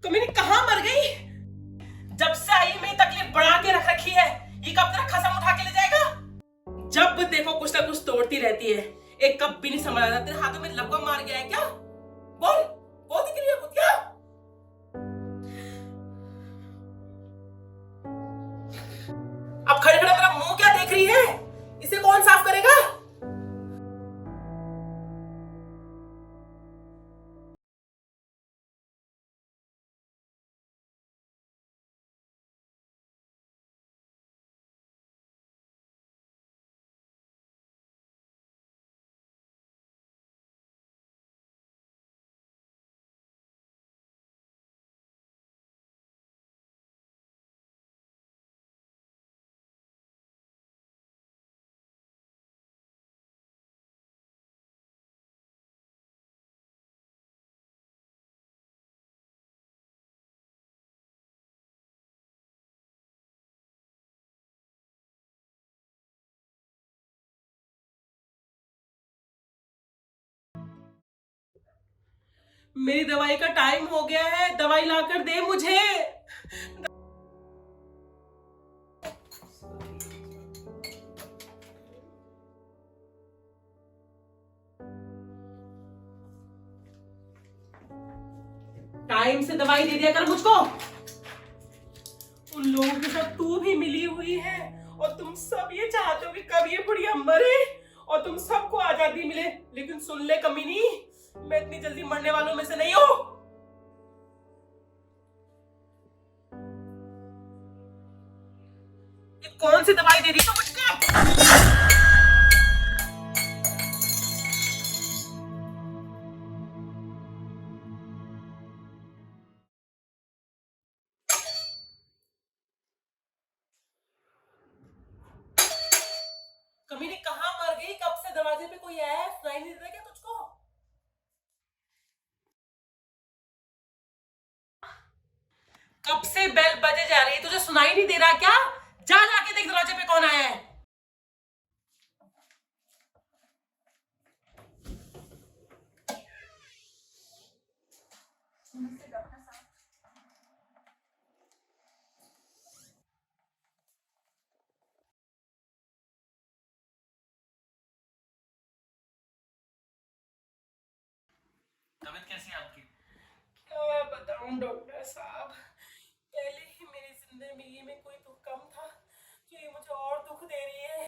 कमीनी कहाँ मर गई? जब से आई मेरी तकलीफ बढ़ा के रख रखी है। ये कब तक खसम उठा के ले जाएगा? जब देखो कुछ ना कुछ तोड़ती रहती है। एक कप भी नहीं समझ आता। तेरे हाथों में लकवा मार गया है क्या? बोल बोल दिख रही है कुतिया। अब खड़े खड़े मेरा मुंह क्या देख रही है? इसे कौन साफ करेगा? मेरी दवाई का टाइम हो गया है। दवाई लाकर दे मुझे। टाइम से दवाई दे दिया कर मुझको। उन लोगों के साथ तू भी मिली हुई है और तुम सब ये चाहते हो कि कब ये बुढ़िया मरे और तुम सबको आजादी मिले। लेकिन सुन ले कमीनी, मैं इतनी जल्दी मरने वालों में से नहीं हूं। ये कौन सी दवाई दे रही हो मुझको? कमीनी कहाँ मर गई? कब से दरवाजे पे कोई आया है? सुनाई नहीं देता क्या तुझको? कब से बेल बजे जा रही है, तुझे सुनाई नहीं दे रहा क्या? जा जाके देख दरवाजे पे कौन आया है। तबीयत कैसी है आपकी? क्या बताऊं डॉक्टर साहब, पहले ही मेरी जिंदगी में कोई दुख कम था, जो ये मुझे और दुख दे रही है।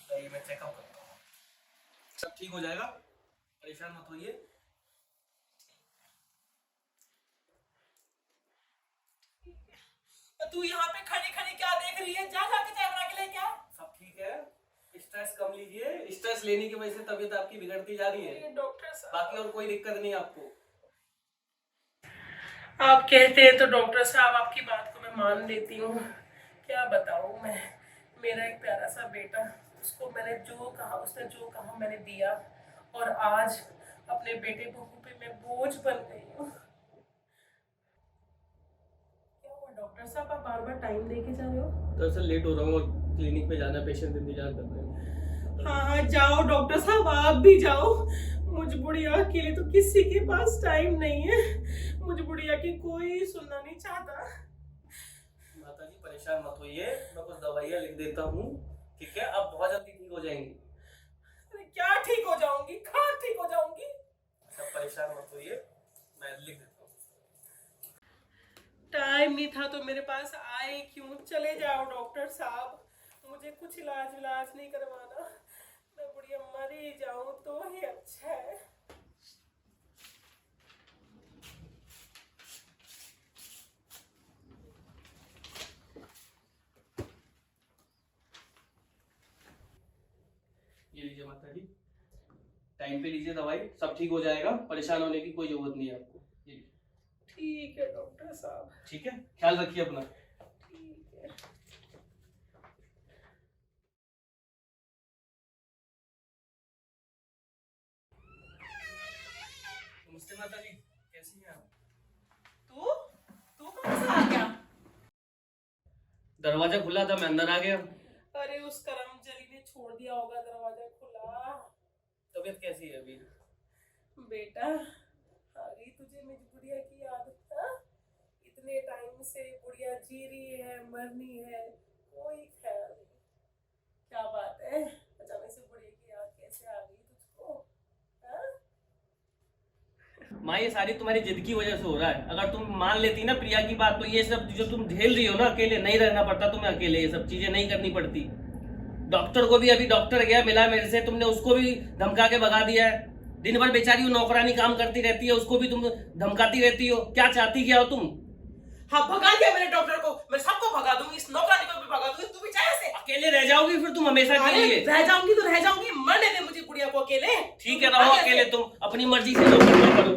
चलिए मैं चेकअप करता हूँ। सब ठीक हो जाएगा, परेशान मत होइए। तू यहाँ पे खड़ी खड़ी क्या देख रही है? जा जाके चाय बना के ले क्या। सब ठीक है, स्ट्रेस कम लीजिए। स्ट्रेस लेने की वजह से तबीयत आपकी बिगड़ती जा रही है। डॉक्टर साहब, बाकी और कोई दिक्कत नहीं आपको। आप कहते हैं तो डॉक्टर साहब आपकी बात को मैं मान लेती हूँ। क्या बताऊँ मैं, मेरा एक प्यारा सा बेटा, उसको मैंने जो कहा, उसने जो कहा मैंने दिया, और आज अपने बेटे बहू पे मैं बोझ बन गई हूँ। क्या हुआ डॉक्टर साहब, आप बार बार टाइम देके जा रहे हो? दरअसल लेट हो रहा हूँ और क्लिनिक पे जाना, पेशेंट इंतजार कर रहे हैं। हाँ हाँ जाओ डॉक्टर साहब, आप भी जाओ। मुझ बुढ़िया के लिए तो किसी के पास टाइम नहीं है। मुझ बुढ़िया की कोई सुनना नहीं चाहता। माता जी परेशान मत होइए, मैं कुछ दवाइयाँ लिख देता हूँ, ठीक है? आप बहुत जल्दी ठीक हो जाएंगी। अरे क्या ठीक हो जाऊंगी? कहाँ ठीक हो जाऊंगी? सब परेशान मत होइए, मैं लिख देता हूँ। टाइम नहीं था तो मेरे पास आए क्यों? चले जाओ डॉक्टर साहब, मुझे कुछ इलाज विलाज नहीं करवाना। मैं बुढ़िया मर ही जाऊं तो ही अच्छा है। ये लीजिए माता जी, टाइम पे लीजिए दवाई, सब ठीक हो जाएगा। परेशान होने की कोई जरूरत नहीं है आपको। ये लीजिए। ठीक है डॉक्टर साहब। ठीक है, ख्याल रखिए अपना। ठीक है। नमस्ते माता जी, कैसी हैं आप? तू तू कहाँ से आ गया? दरवाजा खुला था, मैं अंदर आ गया। अरे उस कर्मचारी ने छोड़ दिया होगा दरवाजा खुला। तबीयत कैसी है अभी? बेटा, आ गई तुझे मेरी बुढ़िया की याद? हाँ? इतने टाइम से बुढ़िया जी रही है, मरनी है, कोई ख्याल नहीं। क्या बात है, अचानक से बुढ़िया की याद कैसे आ गई तुझको? हाँ? माँ, ये सारी तुम्हारी जिद की वजह से हो रहा है। अगर तुम मान लेती ना प्रिया की बात, तो ये सब जो तुम झेल रही हो ना, अकेले नहीं रहना पड़ता तुम्हें, अकेले ये सब चीजें नहीं करनी पड़ती। डॉक्टर को भी, अभी डॉक्टर गया मिला मेरे से, तुमने उसको भी धमका के भगा दिया है। दिन भर बेचारी वो नौकरानी काम करती रहती है, उसको भी तुम धमकाती रहती हो। क्या चाहती क्या हो तुम? हाँ, भगा दिया मैंने डॉक्टर को, मैं सबको भगा दूंगी, इस नौकरानी को भी भगा दूंगी, तू भी चाहे से। अकेले रह जाओगी फिर तुम हमेशा के लिए? रह जाऊंगी तो रह जाऊंगी, मरने दे मुझे बुढ़िया को अकेले। ठीक है, रहो अकेले, तुम अपनी मर्जी से जो करना करो।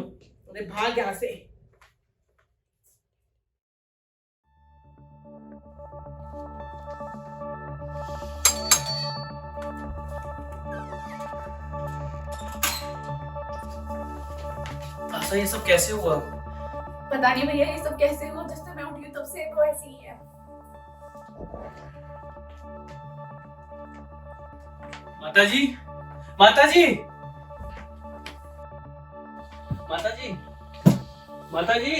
अरे भाग यहाँ से। ऐसा ये सब कैसे हुआ? पता नहीं भैया, ये सब कैसे हुआ। जब से मैं उठी हूँ तब से वो ऐसी ही है। माताजी, माताजी, माताजी, माताजी,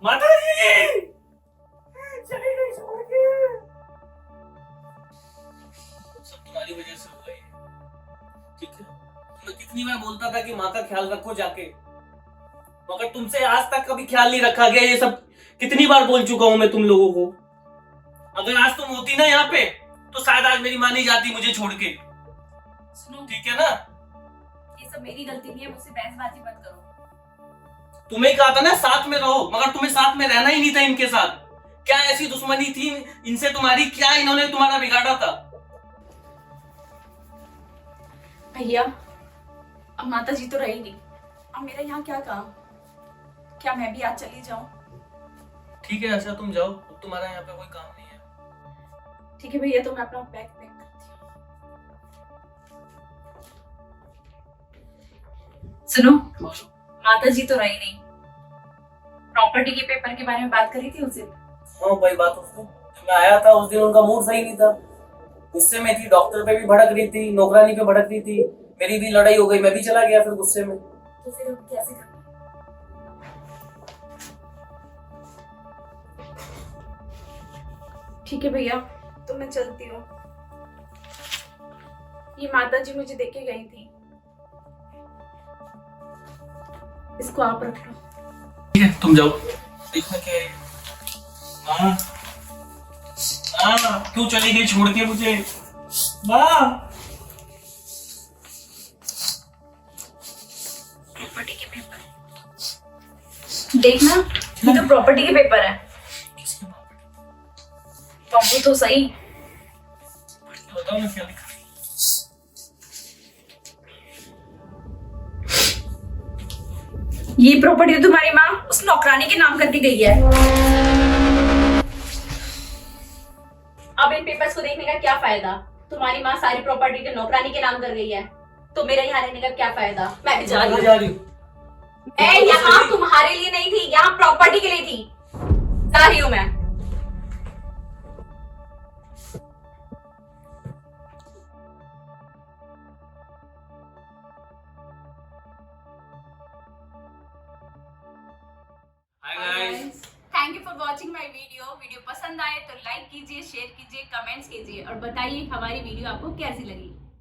माताजी! चली गई छोड़ के। सब तुम्हारी वजह से हुआ ये, ठीक है? मैं कितनी बार बोलता था कि माँ का ख्याल रखो जाके, मगर तुमसे आज तक कभी ख्याल नहीं रखा गया। ये सब कितनी बार बोल चुका हूं मैं तुम लोगों को। अगर आज तुम होती ना यहाँ पे, तो शायद आज मेरी माँ नहीं जाती मुझे छोड़ के। सुनो, ठीक है ना? ये सब मेरी गलती नहीं है, मुझसे बहसबाजी मत करो। तुम्हें कहा था ना साथ में रहो, मगर तुम्हें साथ में रहना ही नहीं था इनके साथ। क्या ऐसी दुश्मनी थी इनसे तुम्हारी? क्या इन्होंने तुम्हारा बिगाड़ा था? भैया, अब माता जी तो रही नहीं, अब मेरा यहाँ क्या काम? क्या मैं भी आज चली जाऊं? ठीक है, अच्छा तुम जाओ, तुम्हारा यहाँ पे कोई काम नहीं है। ठीक है भैया, तो मैं अपना बैग पैक करती हूँ। सुनो, माता जी तो रही नहीं, प्रॉपर्टी के पेपर के बारे में बात करी थी उसे। हाँ भाई, बात उस दिन जब मैं आया था, उस दिन उनका मूड सही नहीं था, गुस्से में थी, डॉक्टर पे भी भड़क रही थी, नौकरानी पे भड़क रही थी, मेरी भी लड़ाई हो गई, मैं भी चला गया फिर गुस्से में। तो फिर अब कैसे करना? ठीक है भैया, तो मैं चलती हूँ। ये माता जी मुझे देके गई थी, इसको आप रख लो। ठीक है, तुम जाओ। देखना क्या है? माँ, माँ, क्यों चली गई छोड़ के मुझे? माँ, प्रॉपर्टी के पेपर देखना, ये तो प्रॉपर्टी के पेपर है। पढ़ो तो सही। बताओ ना क्या लिखा है? ये प्रॉपर्टी तो तुम्हारी माँ उस नौकरानी के नाम करके गई है। अब इन पेपर्स को देखने का क्या फायदा? तुम्हारी माँ सारी प्रॉपर्टी तो नौकरानी के नाम कर गई है, तो मेरा यहाँ रहने का क्या फायदा? मैं भी जा रही हूँ। मैं यहाँ तुम्हारे लिए नहीं थी, यहाँ प्रॉपर्टी के लिए थी। जा रही हूँ मैं। Thank you for watching my video पसंद आए तो लाइक कीजिए, शेयर कीजिए, कमेंट्स कीजिए और बताइए हमारी वीडियो आपको कैसी लगी।